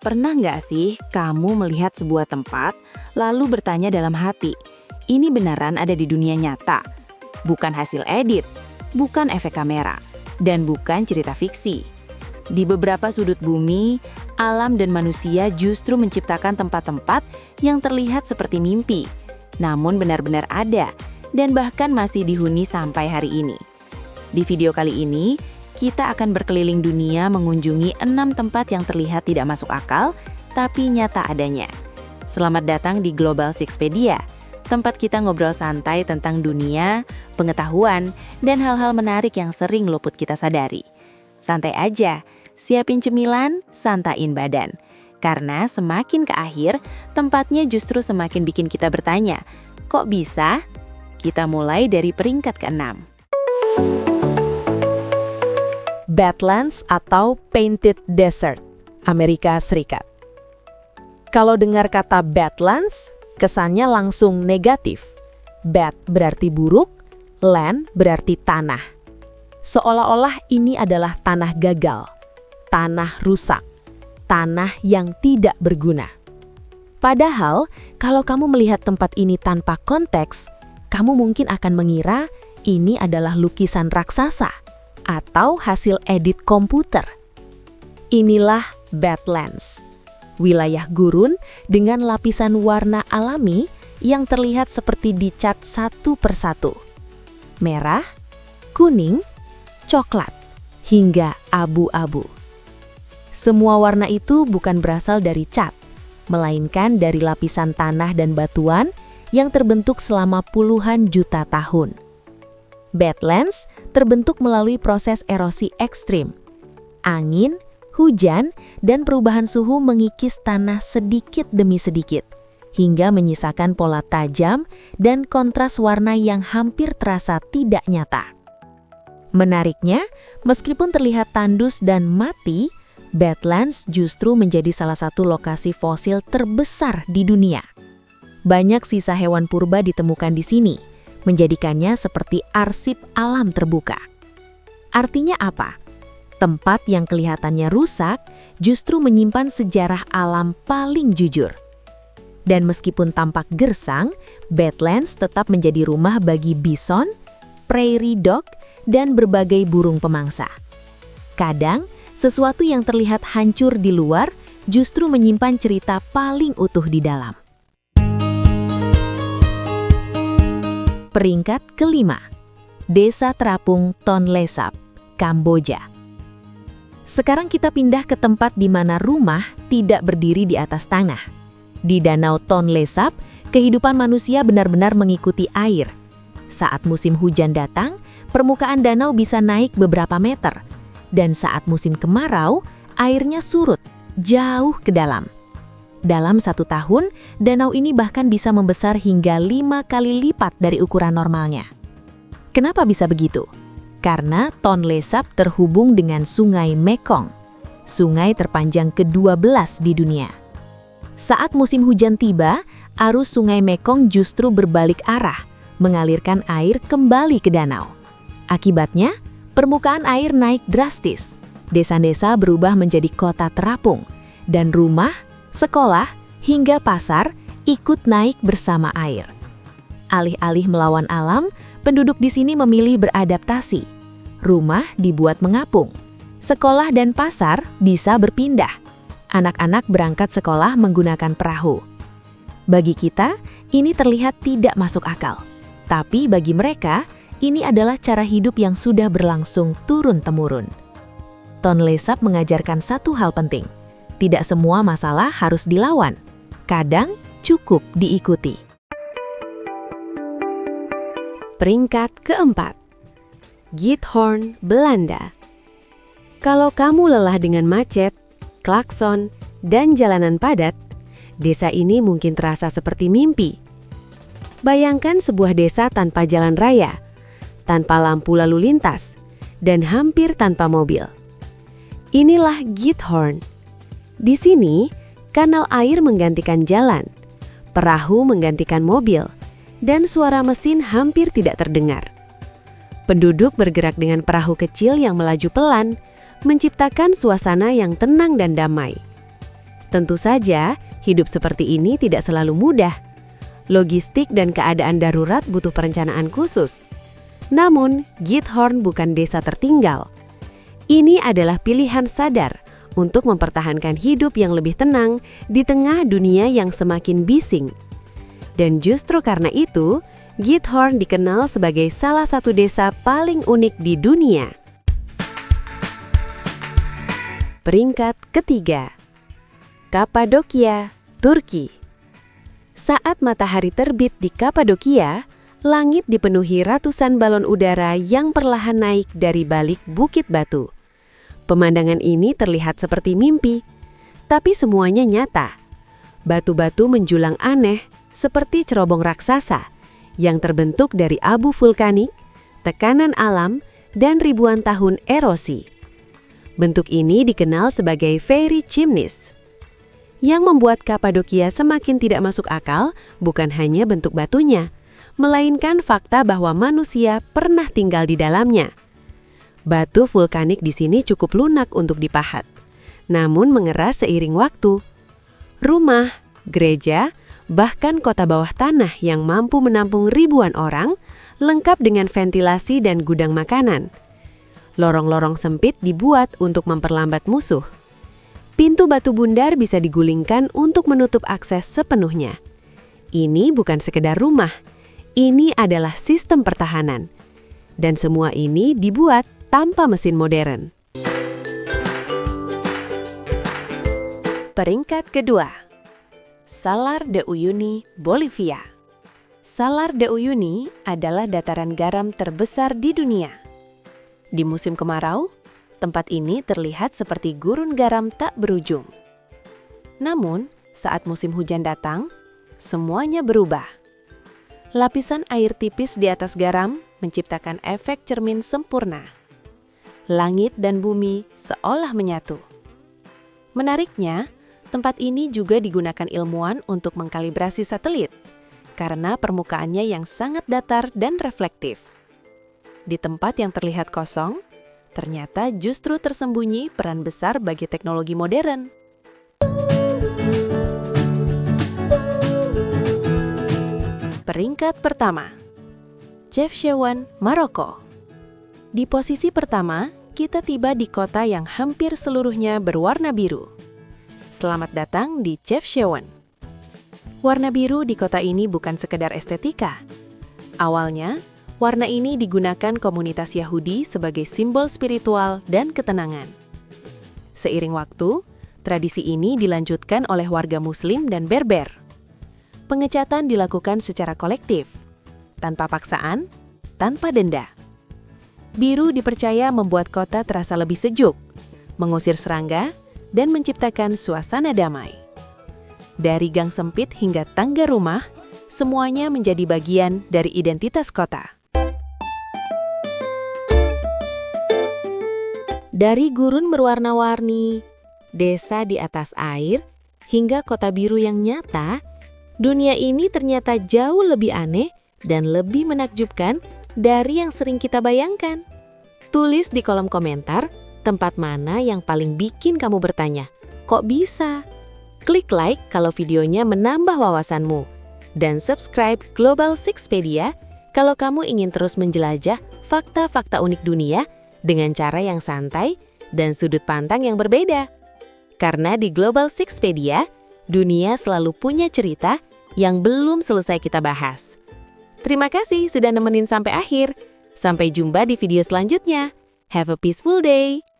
Pernah nggak sih kamu melihat sebuah tempat, lalu bertanya dalam hati, ini beneran ada di dunia nyata? Bukan hasil edit, bukan efek kamera, dan bukan cerita fiksi. Di beberapa sudut bumi, alam dan manusia justru menciptakan tempat-tempat yang terlihat seperti mimpi, namun benar-benar ada, dan bahkan masih dihuni sampai hari ini. Di video kali ini, kita akan berkeliling dunia mengunjungi 6 tempat yang terlihat tidak masuk akal, tapi nyata adanya. Selamat datang di Global Sixpedia, tempat kita ngobrol santai tentang dunia, pengetahuan, dan hal-hal menarik yang sering luput kita sadari. Santai aja, siapin cemilan, santain badan. Karena semakin ke akhir, tempatnya justru semakin bikin kita bertanya, kok bisa? Kita mulai dari peringkat ke-6. Badlands atau Painted Desert, Amerika Serikat. Kalau dengar kata Badlands, kesannya langsung negatif. Bad berarti buruk, land berarti tanah. Seolah-olah ini adalah tanah gagal, tanah rusak, tanah yang tidak berguna. Padahal, kalau kamu melihat tempat ini tanpa konteks, kamu mungkin akan mengira ini adalah lukisan raksasa atau hasil edit komputer. Inilah Badlands, wilayah gurun dengan lapisan warna alami yang terlihat seperti dicat satu persatu. Merah, kuning, coklat, hingga abu-abu. Semua warna itu bukan berasal dari cat, melainkan dari lapisan tanah dan batuan yang terbentuk selama puluhan juta tahun. Badlands terbentuk melalui proses erosi ekstrim. Angin, hujan, dan perubahan suhu mengikis tanah sedikit demi sedikit, hingga menyisakan pola tajam dan kontras warna yang hampir terasa tidak nyata. Menariknya, meskipun terlihat tandus dan mati, Badlands justru menjadi salah satu lokasi fosil terbesar di dunia. Banyak sisa hewan purba ditemukan di sini, menjadikannya seperti arsip alam terbuka. Artinya apa? Tempat yang kelihatannya rusak justru menyimpan sejarah alam paling jujur. Dan meskipun tampak gersang, Badlands tetap menjadi rumah bagi bison, prairie dog, dan berbagai burung pemangsa. Kadang, sesuatu yang terlihat hancur di luar justru menyimpan cerita paling utuh di dalam. Peringkat ke-5, Desa Terapung Tonle Sap, Kamboja. Sekarang kita pindah ke tempat di mana rumah tidak berdiri di atas tanah. Di Danau Tonle Sap, kehidupan manusia benar-benar mengikuti air. Saat musim hujan datang, permukaan danau bisa naik beberapa meter. Dan saat musim kemarau, airnya surut jauh ke dalam. Dalam 1 tahun, danau ini bahkan bisa membesar hingga 5 kali lipat dari ukuran normalnya. Kenapa bisa begitu? Karena Tonle Sap terhubung dengan Sungai Mekong, sungai terpanjang ke-12 di dunia. Saat musim hujan tiba, arus Sungai Mekong justru berbalik arah, mengalirkan air kembali ke danau. Akibatnya, permukaan air naik drastis. Desa-desa berubah menjadi kota terapung, dan rumah, sekolah, hingga pasar ikut naik bersama air. Alih-alih melawan alam, penduduk di sini memilih beradaptasi. Rumah dibuat mengapung. Sekolah dan pasar bisa berpindah. Anak-anak berangkat sekolah menggunakan perahu. Bagi kita, ini terlihat tidak masuk akal. Tapi bagi mereka, ini adalah cara hidup yang sudah berlangsung turun-temurun. Tonle Sap mengajarkan satu hal penting. Tidak semua masalah harus dilawan. Kadang cukup diikuti. Peringkat ke-4, Giethoorn, Belanda. Kalau kamu lelah dengan macet, klakson, dan jalanan padat, desa ini mungkin terasa seperti mimpi. Bayangkan sebuah desa tanpa jalan raya, tanpa lampu lalu lintas, dan hampir tanpa mobil. Inilah Giethoorn. Di sini, kanal air menggantikan jalan, perahu menggantikan mobil, dan suara mesin hampir tidak terdengar. Penduduk bergerak dengan perahu kecil yang melaju pelan, menciptakan suasana yang tenang dan damai. Tentu saja, hidup seperti ini tidak selalu mudah. Logistik dan keadaan darurat butuh perencanaan khusus. Namun, Githorn bukan desa tertinggal. Ini adalah pilihan sadar untuk mempertahankan hidup yang lebih tenang di tengah dunia yang semakin bising. Dan justru karena itu, Githorn dikenal sebagai salah satu desa paling unik di dunia. Peringkat ketiga, Kapadokia, Turki. Saat matahari terbit di Kapadokia, langit dipenuhi ratusan balon udara yang perlahan naik dari balik bukit batu. Pemandangan ini terlihat seperti mimpi, tapi semuanya nyata. Batu-batu menjulang aneh seperti cerobong raksasa yang terbentuk dari abu vulkanik, tekanan alam, dan ribuan tahun erosi. Bentuk ini dikenal sebagai fairy chimneys. Yang membuat Kapadokia semakin tidak masuk akal bukan hanya bentuk batunya, melainkan fakta bahwa manusia pernah tinggal di dalamnya. Batu vulkanik di sini cukup lunak untuk dipahat, namun mengeras seiring waktu. Rumah, gereja, bahkan kota bawah tanah yang mampu menampung ribuan orang, lengkap dengan ventilasi dan gudang makanan. Lorong-lorong sempit dibuat untuk memperlambat musuh. Pintu batu bundar bisa digulingkan untuk menutup akses sepenuhnya. Ini bukan sekedar rumah, ini adalah sistem pertahanan. Dan semua ini dibuat tanpa mesin modern. Peringkat kedua, Salar de Uyuni, Bolivia. Salar de Uyuni adalah dataran garam terbesar di dunia. Di musim kemarau, tempat ini terlihat seperti gurun garam tak berujung. Namun, saat musim hujan datang, semuanya berubah. Lapisan air tipis di atas garam menciptakan efek cermin sempurna. Langit dan bumi seolah menyatu. Menariknya, tempat ini juga digunakan ilmuwan untuk mengkalibrasi satelit, karena permukaannya yang sangat datar dan reflektif. Di tempat yang terlihat kosong, ternyata justru tersembunyi peran besar bagi teknologi modern. Peringkat pertama, Chefchaouen, Maroko. Di posisi pertama, kita tiba di kota yang hampir seluruhnya berwarna biru. Selamat datang di Chefchaouen. Warna biru di kota ini bukan sekedar estetika. Awalnya, warna ini digunakan komunitas Yahudi sebagai simbol spiritual dan ketenangan. Seiring waktu, tradisi ini dilanjutkan oleh warga Muslim dan Berber. Pengecatan dilakukan secara kolektif, tanpa paksaan, tanpa denda. Biru dipercaya membuat kota terasa lebih sejuk, mengusir serangga, dan menciptakan suasana damai. Dari gang sempit hingga tangga rumah, semuanya menjadi bagian dari identitas kota. Dari gurun berwarna-warni, desa di atas air, hingga kota biru yang nyata, dunia ini ternyata jauh lebih aneh dan lebih menakjubkan dari yang sering kita bayangkan. Tulis di kolom komentar tempat mana yang paling bikin kamu bertanya, kok bisa? Klik like kalau videonya menambah wawasanmu. Dan subscribe Global Sixpedia kalau kamu ingin terus menjelajah fakta-fakta unik dunia dengan cara yang santai dan sudut pandang yang berbeda. Karena di Global Sixpedia, dunia selalu punya cerita yang belum selesai kita bahas. Terima kasih sudah nemenin sampai akhir. Sampai jumpa di video selanjutnya. Have a peaceful day!